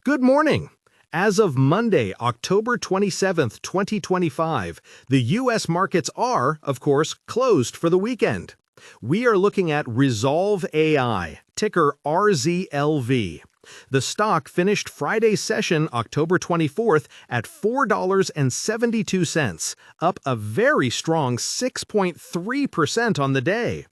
Good morning. As of Monday, October 27th, 2025, the U.S. markets are, of course, closed for the weekend. We are looking at Rezolve AI, ticker RZLV. The stock finished Friday's session, October 24th, at $4.72, up a very strong 6.3% on the day.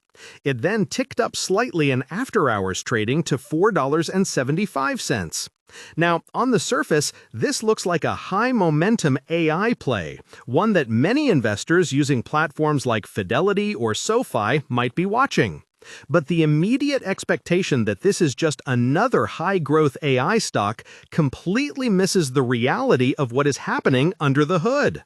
It then ticked up slightly in after-hours trading to $4.75. Now, on the surface, this looks like a high-momentum AI play, one that many investors using platforms like Fidelity or SoFi might be watching. But the immediate expectation that this is just another high-growth AI stock completely misses the reality of what is happening under the hood.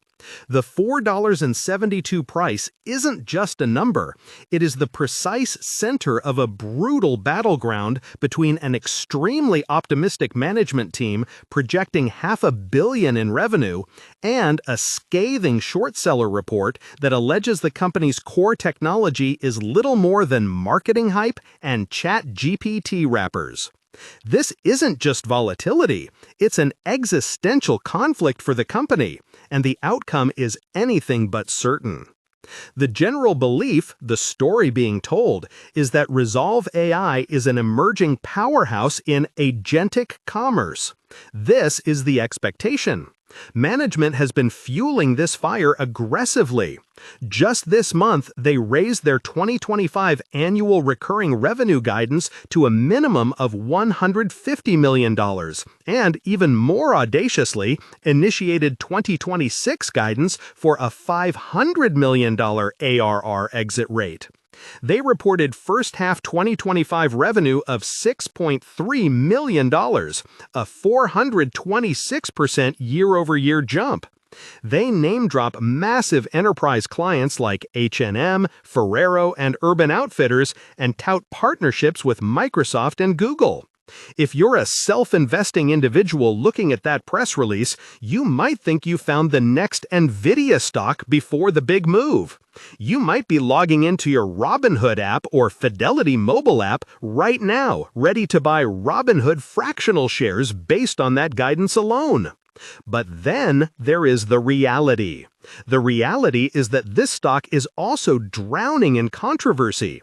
The $4.72 price isn't just a number. It is the precise center of a brutal battleground between an extremely optimistic management team projecting $500 million in revenue and a scathing short seller report that alleges the company's core technology is little more than marketing hype and ChatGPT wrappers. This isn't just volatility, it's an existential conflict for the company, and the outcome is anything but certain. The general belief, the story being told, is that Rezolve AI is an emerging powerhouse in agentic commerce. This is the expectation. Management has been fueling this fire aggressively. Just this month, they raised their 2025 annual recurring revenue guidance to a minimum of $150 million, and even more audaciously, initiated 2026 guidance for a $500 million ARR exit rate. They reported first-half 2025 revenue of $6.3 million, a 426% year-over-year jump. They name-drop massive enterprise clients like H&M, Ferrero, and Urban Outfitters, and tout partnerships with Microsoft and Google. If you're a self-investing individual looking at that press release, you might think you found the next NVIDIA stock before the big move. You might be logging into your Robinhood app or Fidelity mobile app right now, ready to buy Robinhood fractional shares based on that guidance alone. But then there is the reality. The reality is that this stock is also drowning in controversy.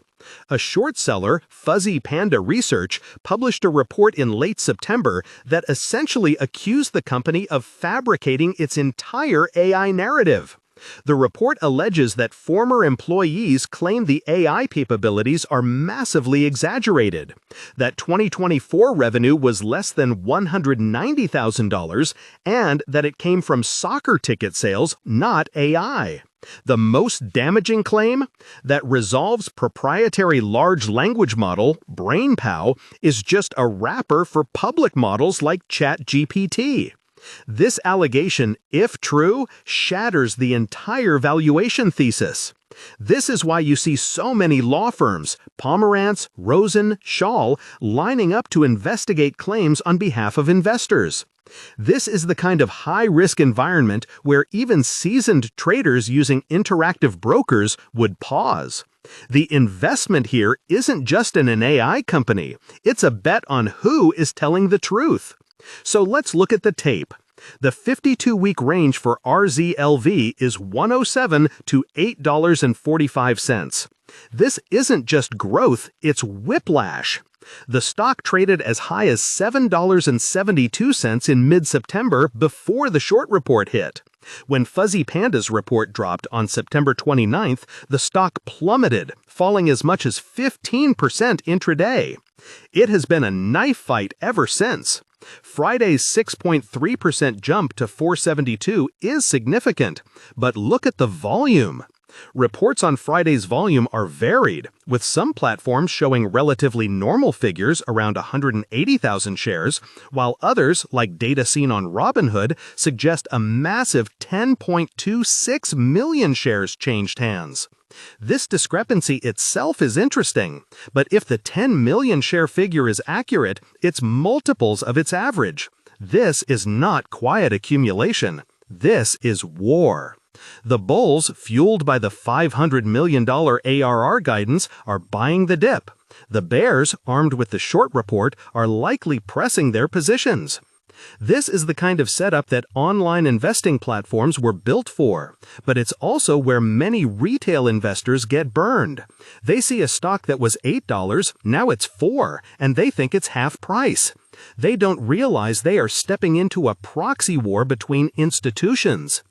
A short seller, Fuzzy Panda Research, published a report in late September that essentially accused the company of fabricating its entire AI narrative. The report alleges that former employees claim the AI capabilities are massively exaggerated, that 2024 revenue was less than $190,000, and that it came from soccer ticket sales, not AI. The most damaging claim? That Rezolve's proprietary large language model, BrainPow, is just a wrapper for public models like ChatGPT. This allegation, if true, shatters the entire valuation thesis. This is why you see so many law firms, Pomerantz, Rosen, Schall, lining up to investigate claims on behalf of investors. This is the kind of high-risk environment where even seasoned traders using interactive brokers would pause. The investment here isn't just in an AI company, it's a bet on who is telling the truth. So let's look at the tape. The 52-week range for RZLV is $107 to $8.45. This isn't just growth, it's whiplash. The stock traded as high as $7.72 in mid-September before the short report hit. When Fuzzy Panda's report dropped on September 29th, the stock plummeted, falling as much as 15% intraday. It has been a knife fight ever since. Friday's 6.3% jump to $4.72 is significant, but look at the volume. Reports on Friday's volume are varied, with some platforms showing relatively normal figures around 180,000 shares, while others, like data seen on Robinhood, suggest a massive 10.26 million shares changed hands. This discrepancy itself is interesting, but if the 10 million share figure is accurate, it's multiples of its average. This is not quiet accumulation. This is war. The bulls, fueled by the $500 million ARR guidance, are buying the dip. The bears, armed with the short report, are likely pressing their positions. This is the kind of setup that online investing platforms were built for, but it's also where many retail investors get burned. They see a stock that was $8, now it's $4, and they think it's half price. They don't realize they are stepping into a proxy war between institutions.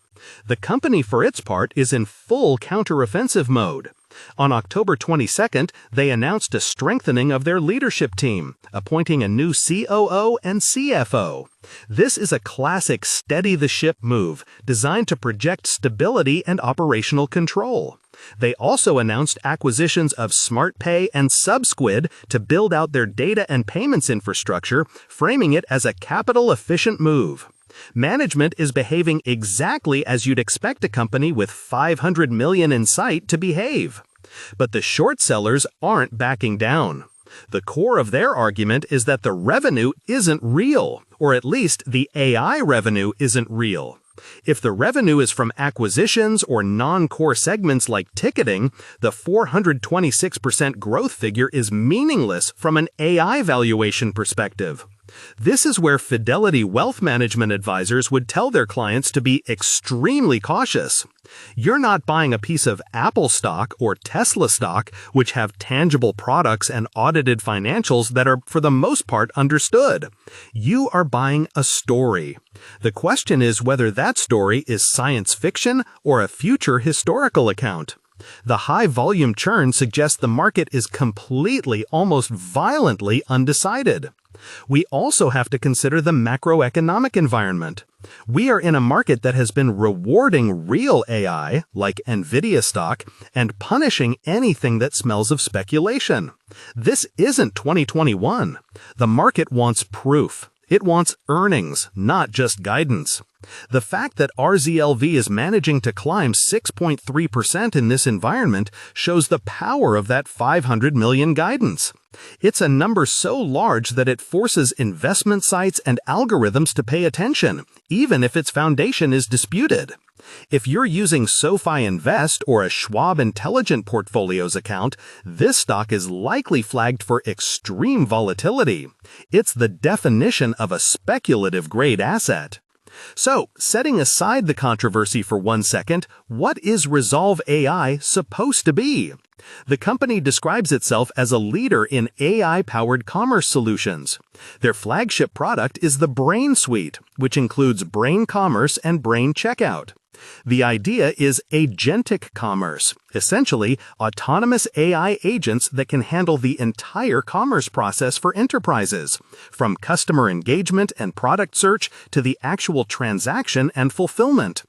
The company, for its part, is in full counteroffensive mode. On October 22nd, they announced a strengthening of their leadership team, appointing a new COO and CFO. This is a classic steady-the-ship move, designed to project stability and operational control. They also announced acquisitions of SmartPay and SubSquid to build out their data and payments infrastructure, framing it as a capital-efficient move. Management is behaving exactly as you'd expect a company with $500 million in sight to behave. But the short sellers aren't backing down. The core of their argument is that the revenue isn't real, or at least the AI revenue isn't real. If the revenue is from acquisitions or non-core segments like ticketing, the 426% growth figure is meaningless from an AI valuation perspective. This is where Fidelity Wealth Management advisors would tell their clients to be extremely cautious. You're not buying a piece of Apple stock or Tesla stock, which have tangible products and audited financials that are, for the most part, understood. You are buying a story. The question is whether that story is science fiction or a future historical account. The high volume churn suggests the market is completely, almost violently undecided. We also have to consider the macroeconomic environment. We are in a market that has been rewarding real AI, like Nvidia stock, and punishing anything that smells of speculation. This isn't 2021. The market wants proof. It wants earnings, not just guidance. The fact that RZLV is managing to climb 6.3% in this environment shows the power of that $500 million guidance. It's a number so large that it forces investment sites and algorithms to pay attention, even if its foundation is disputed. If you're using SoFi Invest or a Schwab Intelligent Portfolios account, this stock is likely flagged for extreme volatility. It's the definition of a speculative-grade asset. So, setting aside the controversy for 1 second, what is Rezolve AI supposed to be? The company describes itself as a leader in AI-powered commerce solutions. Their flagship product is the Brain Suite, which includes Brain Commerce and Brain Checkout. The idea is agentic commerce, essentially autonomous AI agents that can handle the entire commerce process for enterprises, from customer engagement and product search to the actual transaction and fulfillment.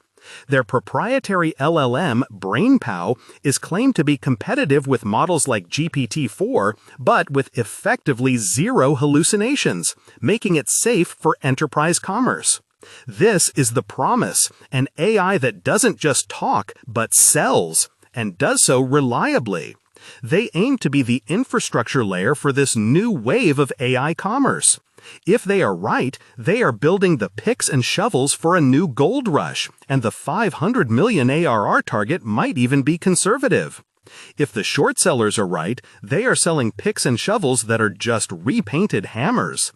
Their proprietary LLM, BrainPow, is claimed to be competitive with models like GPT-4, but with effectively zero hallucinations, making it safe for enterprise commerce. This is the promise, an AI that doesn't just talk, but sells, and does so reliably. They aim to be the infrastructure layer for this new wave of AI commerce. If they are right, they are building the picks and shovels for a new gold rush, and the 500 million ARR target might even be conservative. If the short sellers are right, they are selling picks and shovels that are just repainted hammers.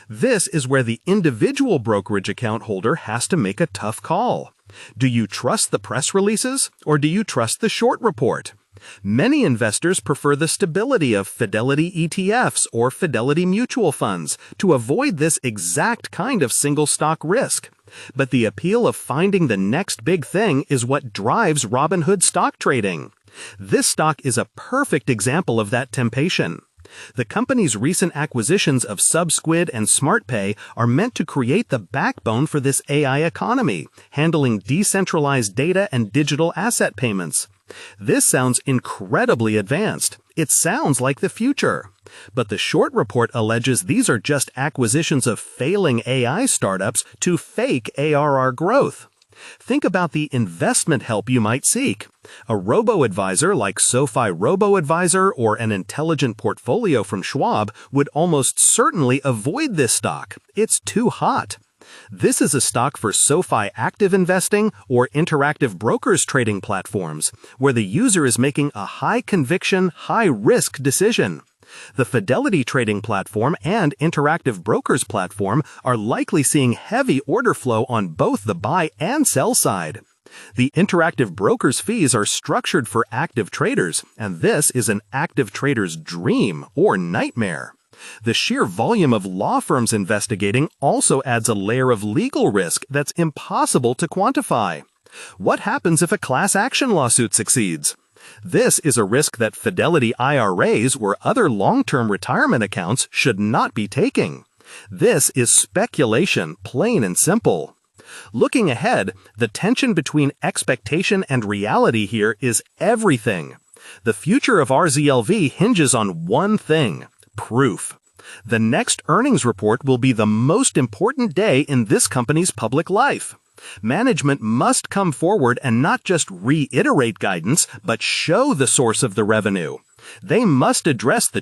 This is where the individual brokerage account holder has to make a tough call. Do you trust the press releases, or do you trust the short report? Many investors prefer the stability of Fidelity ETFs or Fidelity mutual funds to avoid this exact kind of single stock risk. But the appeal of finding the next big thing is what drives Robinhood stock trading. This stock is a perfect example of that temptation. The company's recent acquisitions of SubSquid and SmartPay are meant to create the backbone for this AI economy, handling decentralized data and digital asset payments. This sounds incredibly advanced. It sounds like the future. But the short report alleges these are just acquisitions of failing AI startups to fake ARR growth. Think about the investment help you might seek. A robo-advisor like SoFi Robo-Advisor or an intelligent portfolio from Schwab would almost certainly avoid this stock. It's too hot. This is a stock for SoFi active investing or interactive brokers trading platforms, where the user is making a high-conviction, high-risk decision. The Fidelity trading platform and Interactive Brokers platform are likely seeing heavy order flow on both the buy and sell side. The Interactive Brokers fees are structured for active traders, and this is an active trader's dream or nightmare. The sheer volume of law firms investigating also adds a layer of legal risk that's impossible to quantify. What happens if a class action lawsuit succeeds? This is a risk that Fidelity IRAs or other long-term retirement accounts should not be taking. This is speculation, plain and simple. Looking ahead, the tension between expectation and reality here is everything. The future of RZLV hinges on one thing: proof. The next earnings report will be the most important day in this company's public life. Management must come forward and not just reiterate guidance, but show the source of the revenue. They must address the